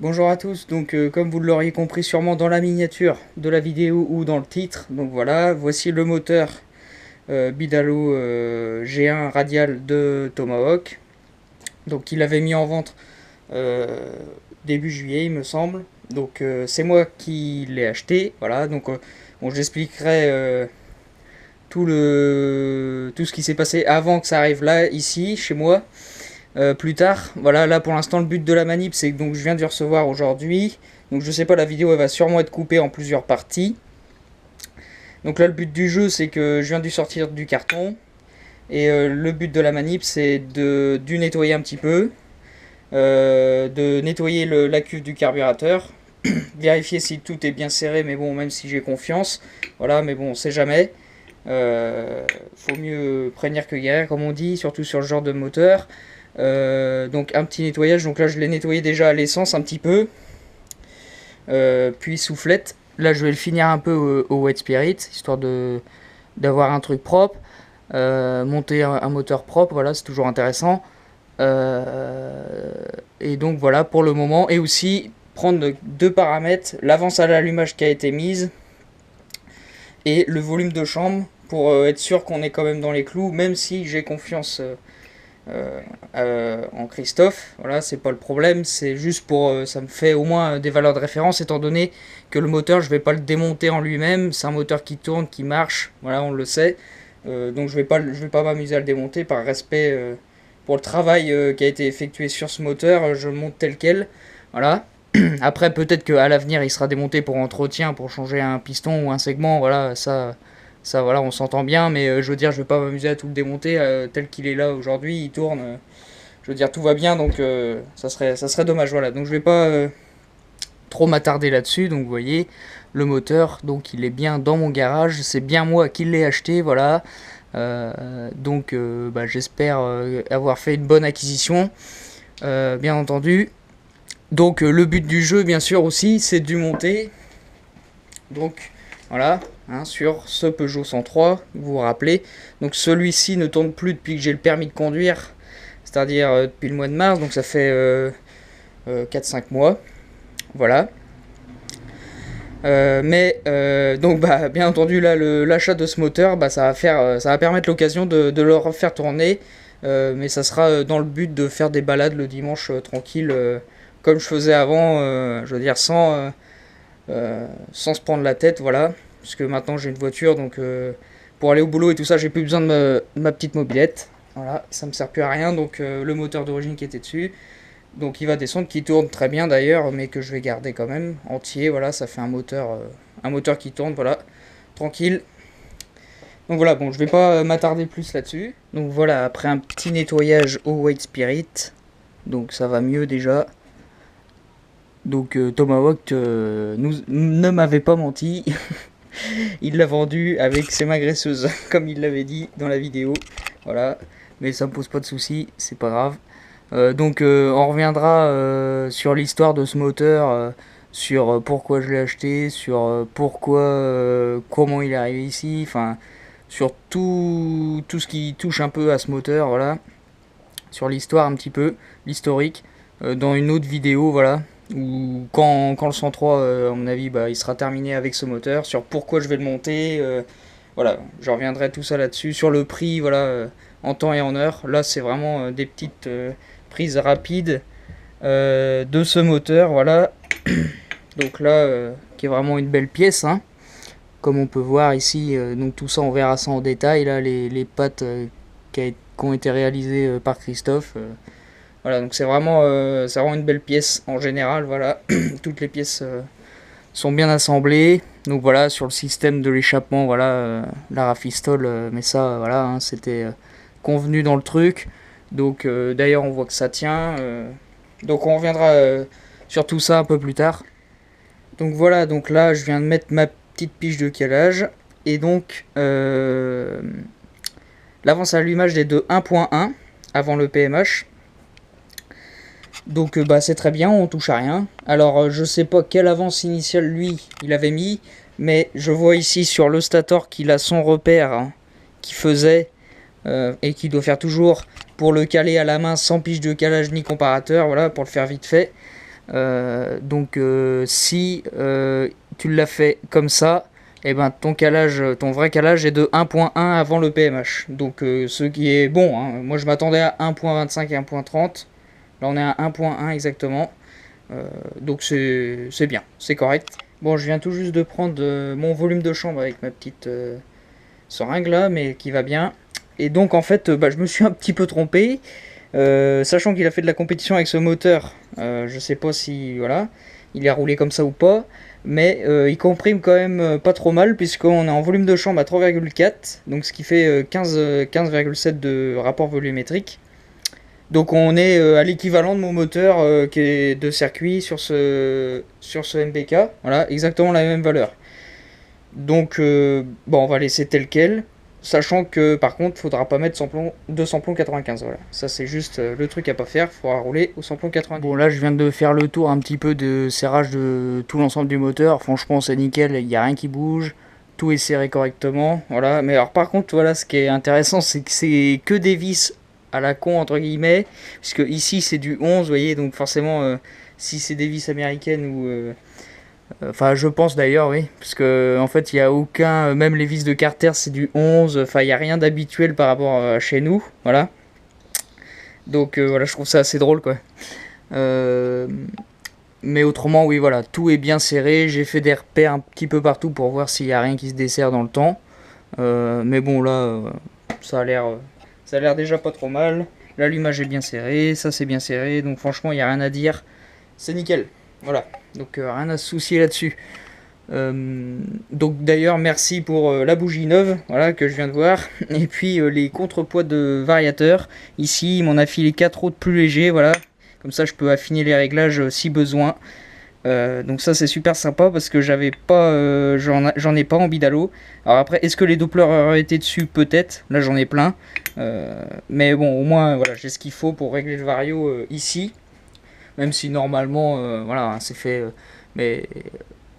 Bonjour à tous, donc comme vous l'auriez compris sûrement dans la miniature de la vidéo ou dans le titre, donc voilà, voici le moteur Bidalo G1 radial de Tomahawk. Donc il avait mis en vente début juillet il me semble, donc c'est moi qui l'ai acheté, voilà, donc bon, j'expliquerai tout ce qui s'est passé avant que ça arrive là, ici, chez moi. Plus tard, voilà, là pour l'instant le but de la manip c'est que donc je viens de recevoir aujourd'hui, donc je sais pas, la vidéo elle va sûrement être coupée en plusieurs parties. Donc là le but du jeu c'est que je viens de sortir du carton et le but de la manip c'est du nettoyer un petit peu, de nettoyer la cuve du carburateur, vérifier si tout est bien serré, mais bon, même si j'ai confiance, voilà, mais bon on sait jamais. Faut mieux prévenir que guérir comme on dit, surtout sur le genre de moteur. Donc un petit nettoyage, donc là je l'ai nettoyé déjà à l'essence un petit peu, puis soufflette. Là je vais le finir un peu au wet spirit, histoire d'avoir un truc propre, monter un moteur propre, voilà, c'est toujours intéressant. Et donc voilà pour le moment, et aussi prendre deux paramètres, l'avance à l'allumage qui a été mise et le volume de chambre, pour être sûr qu'on est quand même dans les clous, même si j'ai confiance en Christophe, voilà, c'est pas le problème, c'est juste pour, ça me fait au moins des valeurs de référence, étant donné que le moteur, je vais pas le démonter en lui-même, c'est un moteur qui tourne, qui marche, voilà, on le sait, donc je vais pas m'amuser à le démonter par respect pour le travail qui a été effectué sur ce moteur, je le monte tel quel, voilà. Après, peut-être qu'à l'avenir, il sera démonté pour entretien, pour changer un piston ou un segment, voilà, ça voilà, on s'entend bien, mais je veux dire, je vais pas m'amuser à tout le démonter tel qu'il est là aujourd'hui, il tourne, je veux dire, tout va bien, donc ça serait dommage, voilà. Donc je vais pas trop m'attarder là-dessus, donc vous voyez, le moteur, donc il est bien dans mon garage, c'est bien moi qui l'ai acheté, voilà. Donc j'espère avoir fait une bonne acquisition, bien entendu. Donc le but du jeu, bien sûr aussi, c'est de monter. Donc voilà, hein, sur ce Peugeot 103, vous vous rappelez. Donc celui-ci ne tourne plus depuis que j'ai le permis de conduire, c'est-à-dire depuis le mois de mars, donc ça fait 4-5 mois. Voilà. Donc bien entendu là l'achat de ce moteur, ça va permettre l'occasion de le refaire tourner, mais ça sera dans le but de faire des balades le dimanche tranquille, comme je faisais avant, je veux dire sans se prendre la tête, voilà, puisque maintenant j'ai une voiture, donc pour aller au boulot et tout ça, j'ai plus besoin de ma petite mobilette, voilà, ça me sert plus à rien, donc le moteur d'origine qui était dessus, donc il va descendre, qui tourne très bien d'ailleurs, mais que je vais garder quand même entier, voilà, ça fait un moteur qui tourne, voilà, tranquille. Donc voilà, bon, je vais pas m'attarder plus là-dessus. Donc voilà, après un petit nettoyage au White Spirit, donc ça va mieux déjà. Donc Tomahawk ne m'avait pas menti. Il l'a vendu avec ses mains graisseuses, comme il l'avait dit dans la vidéo. Voilà, mais ça me pose pas de soucis, c'est pas grave. Donc on reviendra sur l'histoire de ce moteur, sur pourquoi je l'ai acheté, sur comment il est arrivé ici, enfin sur tout ce qui touche un peu à ce moteur, voilà, sur l'histoire un petit peu, l'historique, dans une autre vidéo, voilà, ou quand le 103, à mon avis, il sera terminé avec ce moteur, sur pourquoi je vais le monter, voilà, je reviendrai tout ça là-dessus, sur le prix, voilà, en temps et en heure. Là, c'est vraiment des petites prises rapides de ce moteur, voilà. Donc là, qui est vraiment une belle pièce, hein, comme on peut voir ici. Donc tout ça, on verra ça en détail, là, les pattes qui ont été réalisées par Christophe. Voilà, donc c'est vraiment une belle pièce en général, voilà. Toutes les pièces sont bien assemblées. Donc voilà, sur le système de l'échappement, voilà, la rafistole, mais ça, voilà, hein, c'était convenu dans le truc. Donc d'ailleurs, on voit que ça tient. Donc on reviendra sur tout ça un peu plus tard. Donc voilà, donc là, je viens de mettre ma petite piche de calage. Et donc, l'avance à l'allumage est de 1.1 avant le PMH. Donc c'est très bien, on touche à rien. Alors je sais pas quelle avance initiale lui il avait mis, mais je vois ici sur le stator qu'il a son repère, hein, qui faisait et qu'il doit faire toujours pour le caler à la main sans piche de calage ni comparateur, voilà, pour le faire vite fait. Donc si tu l'as fait comme ça, et ben ton vrai calage est de 1.1 avant le PMH. Donc ce qui est bon, hein. Moi je m'attendais à 1.25 et 1.30. Là on est à 1.1 exactement. Donc c'est bien, c'est correct. Bon, je viens tout juste de prendre mon volume de chambre avec ma petite seringue là, mais qui va bien. Et donc en fait, je me suis un petit peu trompé. Sachant qu'il a fait de la compétition avec ce moteur, je sais pas si voilà, il a roulé comme ça ou pas, mais il comprime quand même pas trop mal puisqu'on est en volume de chambre à 3,4, donc ce qui fait 15,7 de rapport volumétrique. Donc on est à l'équivalent de mon moteur qui est de circuit sur ce MBK, voilà, exactement la même valeur. Donc bon, on va laisser tel quel. Sachant que par contre, faudra pas mettre de samplon 95. Voilà. Ça, c'est juste le truc à pas faire. Faudra rouler au samplon 90. Bon, là, je viens de faire le tour un petit peu de serrage de tout l'ensemble du moteur. Franchement, c'est nickel. Il n'y a rien qui bouge. Tout est serré correctement. Voilà. Mais alors, par contre, voilà, ce qui est intéressant, c'est que c'est que des vis à la con, entre guillemets. Puisque ici, c'est du 11, vous voyez. Donc, forcément, si c'est des vis américaines ou. Enfin, je pense d'ailleurs, oui, parce que en fait, il n'y a aucun, même les vis de Carter, c'est du 11. Enfin, il n'y a rien d'habituel par rapport à chez nous, voilà. Donc voilà, je trouve ça assez drôle, quoi. Euh, mais autrement, oui, voilà, tout est bien serré. J'ai fait des repères un petit peu partout pour voir s'il n'y a rien qui se dessert dans le temps. Mais bon, là, ça a l'air déjà pas trop mal. L'allumage est bien serré, ça c'est bien serré, donc franchement, il n'y a rien à dire. C'est nickel. Voilà, donc rien à se soucier là-dessus. Donc d'ailleurs merci pour la bougie neuve, voilà, que je viens de voir. Et puis les contrepoids de variateur. Ici il m'en a filé 4 autres plus légers, voilà. Comme ça je peux affiner les réglages si besoin. Donc ça c'est super sympa parce que j'avais pas, j'en ai pas en bidalo. Alors après est-ce que les Doppler auraient été dessus? Peut-être, là j'en ai plein. Mais bon au moins voilà, j'ai ce qu'il faut pour régler le vario ici. Même si normalement, voilà, c'est fait. Mais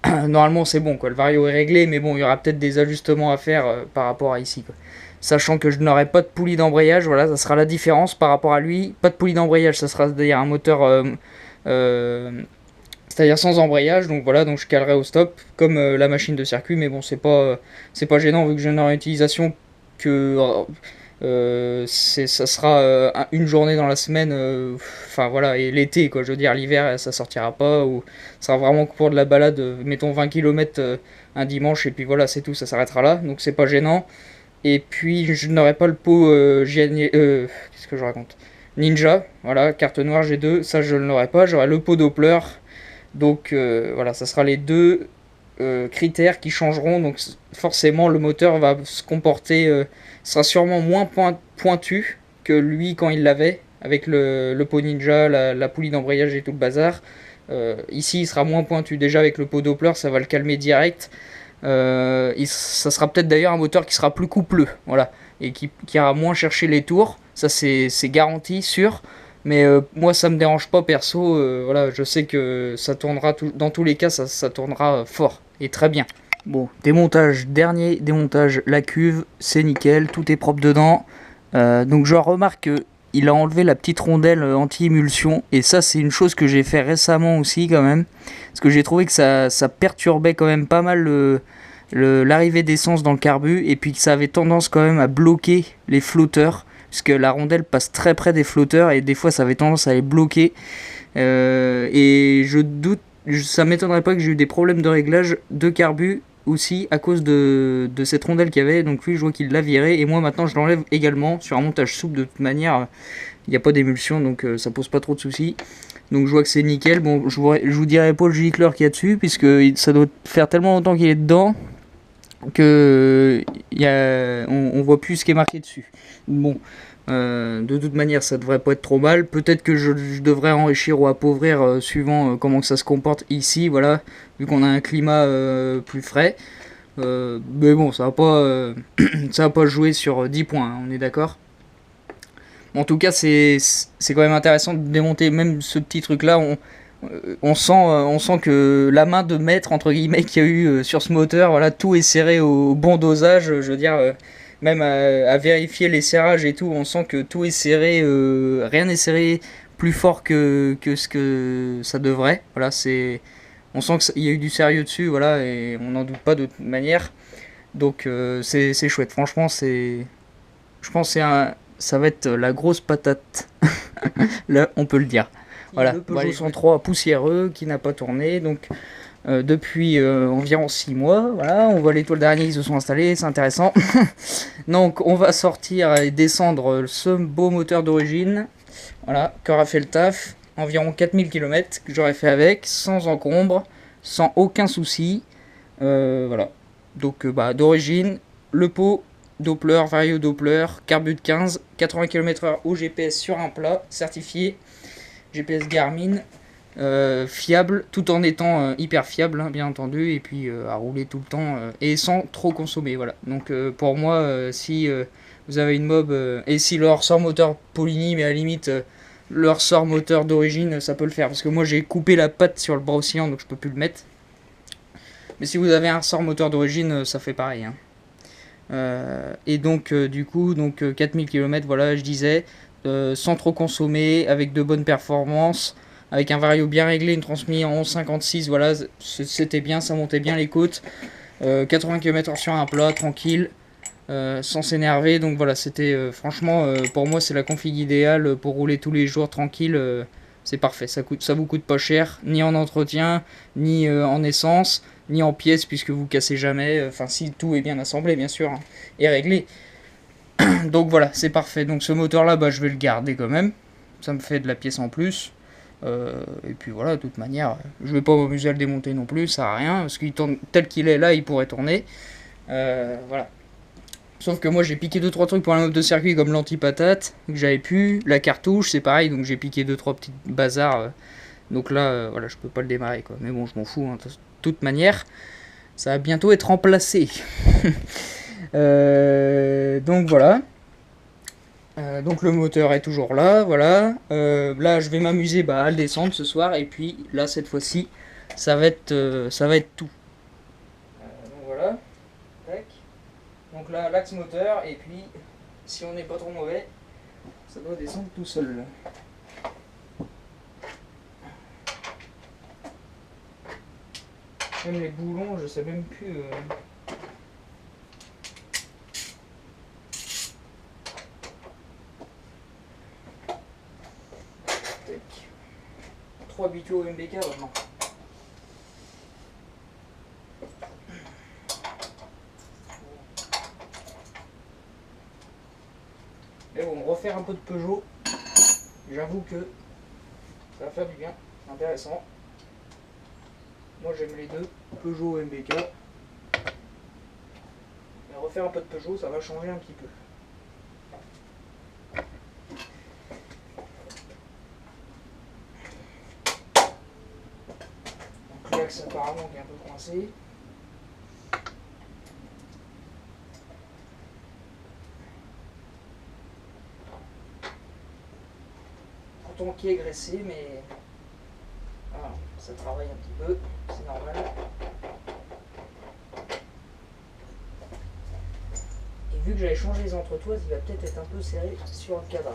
normalement, c'est bon, quoi. Le vario est réglé, mais bon, il y aura peut-être des ajustements à faire par rapport à ici, quoi. Sachant que je n'aurai pas de poulie d'embrayage, voilà, ça sera la différence par rapport à lui. Pas de poulie d'embrayage, ça sera c'est-à-dire un moteur, c'est-à-dire sans embrayage. Donc voilà, donc je calerai au stop comme la machine de circuit, mais bon, c'est pas gênant vu que je n'aurai utilisation que ça sera une journée dans la semaine, enfin voilà, et l'été quoi, je veux dire l'hiver ça sortira pas, ou ça sera vraiment pour de la balade, mettons 20 km un dimanche et puis voilà c'est tout, ça s'arrêtera là, donc c'est pas gênant. Et puis je n'aurai pas le pot qu'est-ce que je raconte, Ninja, voilà, carte noire G2, ça je ne l'aurai pas, j'aurai le pot Doppler, donc voilà, ça sera les deux critères qui changeront, donc forcément le moteur va se comporter, sera sûrement moins pointu que lui quand il l'avait, avec le pot Ninja, la poulie d'embrayage et tout le bazar. Ici il sera moins pointu, déjà avec le pot Doppler ça va le calmer direct. Ça sera peut-être d'ailleurs un moteur qui sera plus coupleux, voilà, et qui ira moins chercher les tours, ça c'est garanti, sûr. Mais moi ça me dérange pas perso, voilà, je sais que ça tournera dans tous les cas, ça tournera fort et très bien. Bon, dernier démontage, la cuve, c'est nickel, tout est propre dedans. Donc je remarque qu'il a enlevé la petite rondelle anti-émulsion, et ça c'est une chose que j'ai fait récemment aussi quand même, parce que j'ai trouvé que ça perturbait quand même pas mal l'arrivée d'essence dans le carbu, et puis que ça avait tendance quand même à bloquer les flotteurs, puisque la rondelle passe très près des flotteurs, et des fois ça avait tendance à les bloquer. Et je doute, ça m'étonnerait pas que j'ai eu des problèmes de réglage de carbu aussi à cause de cette rondelle qu'il y avait. Donc lui je vois qu'il l'a viré, et moi maintenant je l'enlève également sur un montage souple. De toute manière il n'y a pas d'émulsion, donc ça pose pas trop de soucis. Donc je vois que c'est nickel. Bon, je vous dirai pas le gicler qu'il y a dessus, puisque ça doit faire tellement longtemps qu'il est dedans que on voit plus ce qui est marqué dessus. Bon, de toute manière ça devrait pas être trop mal. Peut-être que je devrais enrichir ou appauvrir suivant comment ça se comporte ici, voilà, vu qu'on a un climat plus frais. Mais bon, ça va pas ça va pas jouer sur 10 points, hein, on est d'accord. En tout cas c'est quand même intéressant de démonter même ce petit truc là. On sent que la main de maître entre guillemets qu'il y a eu sur ce moteur, voilà, tout est serré au bon dosage, je veux dire, même à vérifier les serrages et tout, on sent que tout est serré, rien n'est serré plus fort que ce que ça devrait. Voilà, on sent qu'il y a eu du sérieux dessus, voilà, et on n'en doute pas de toute manière. Donc c'est chouette, franchement, je pense que ça va être la grosse patate. Là, on peut le dire. Voilà, le Peugeot 103 poussiéreux qui n'a pas tourné, donc depuis environ 6 mois. Voilà, on voit les toiles d'araignée qui se sont installées, c'est intéressant. Donc on va sortir et descendre ce beau moteur d'origine, voilà, qui aura fait le taf. Environ 4000 km que j'aurais fait avec, sans encombre, sans aucun souci. Voilà, donc d'origine, le pot, Doppler, Vario Doppler, carbu de 15, 80 km/h au GPS sur un plat, certifié, GPS Garmin, fiable, tout en étant hyper fiable, hein, bien entendu, et puis à rouler tout le temps, et sans trop consommer, voilà. Donc pour moi, si vous avez une mob, et si leur ressort moteur Polini, mais à la limite, leur ressort moteur d'origine, ça peut le faire, parce que moi j'ai coupé la patte sur le bras oscillant, donc je peux plus le mettre. Mais si vous avez un ressort moteur d'origine, ça fait pareil, hein. Et donc du coup 4000 km, voilà, je disais, sans trop consommer, avec de bonnes performances, avec un vario bien réglé, une transmission en 11,56, voilà, c'était bien, ça montait bien les côtes, 80 km/h sur un plat, tranquille, sans s'énerver. Donc voilà, c'était franchement, pour moi c'est la config idéale pour rouler tous les jours tranquille. C'est parfait, ça vous coûte pas cher, ni en entretien, ni en essence, ni en pièces, puisque vous cassez jamais, enfin si tout est bien assemblé bien sûr, hein, et réglé. Donc voilà, c'est parfait. Donc ce moteur là, je vais le garder quand même, ça me fait de la pièce en plus. Et puis voilà, de toute manière, je vais pas m'amuser à le démonter non plus, ça sert à rien, parce qu'il tourne tel qu'il est là, il pourrait tourner. Voilà. Sauf que moi j'ai piqué 2-3 trucs pour la mob de circuit, comme l'anti-patate que j'avais pu, la cartouche c'est pareil, donc j'ai piqué 2-3 petits bazars. Donc là voilà, je peux pas le démarrer quoi. Mais bon, je m'en fous, hein, de toute manière, ça va bientôt être remplacé. Donc voilà. Donc le moteur est toujours là, voilà. Là je vais m'amuser à le descendre ce soir, et puis là cette fois-ci ça va être tout. Donc voilà. Tac. Donc là, l'axe moteur, et puis si on n'est pas trop mauvais, ça doit descendre tout seul. Même les boulons, je sais même plus. Tac. 3 habitués au MBK maintenant. Mais bon, refaire un peu de Peugeot, j'avoue que ça va faire du bien, c'est intéressant. Moi j'aime les deux, Peugeot et MBK. Mais refaire un peu de Peugeot, ça va changer un petit peu. Donc l'axe apparemment qui est un peu coincé. Qui est graissé, mais voilà, ça travaille un petit peu, c'est normal. Et vu que j'avais changé les entretoises, il va peut-être être un peu serré sur le cadre.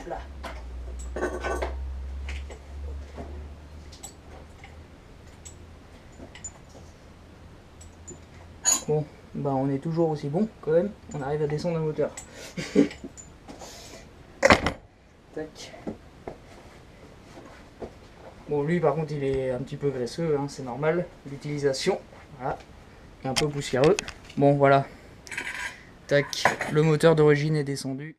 Là. Bon, on est toujours aussi bon quand même, on arrive à descendre un moteur. Tac. Bon, lui par contre il est un petit peu graisseux, hein, c'est normal, l'utilisation, voilà, et un peu poussiéreux. Bon voilà, tac, le moteur d'origine est descendu.